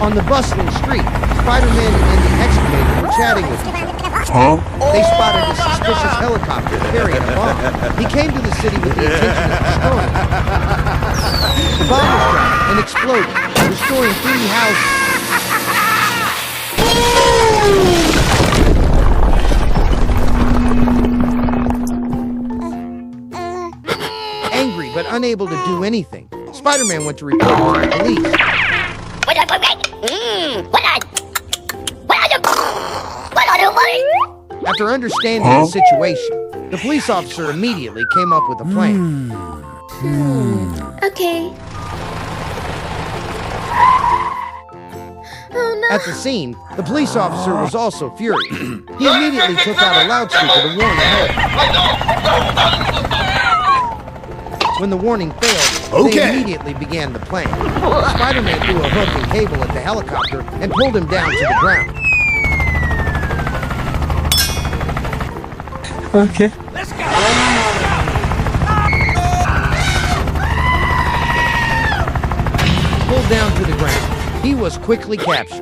On the bustling street, Spider-Man and the excavator were chatting with each other. They spotted a suspicious helicopter carrying a bomb. He came to the city with the intention of destroying it. The bomb was dropped and exploded, destroying 3 houses. Angry but unable to do anything, Spider-Man went to report to the police. After understanding the situation, the police officer immediately came up with a plan. Okay. Oh no. At the scene, the police officer was also furious. He immediately took out a loudspeaker to warn the helicopter. When the warning failed, they immediately began the plan. Spider-Man threw a hook and cable at the helicopter and pulled him down to the ground. Okay. Let's go! Pulled down to the ground, he was quickly captured.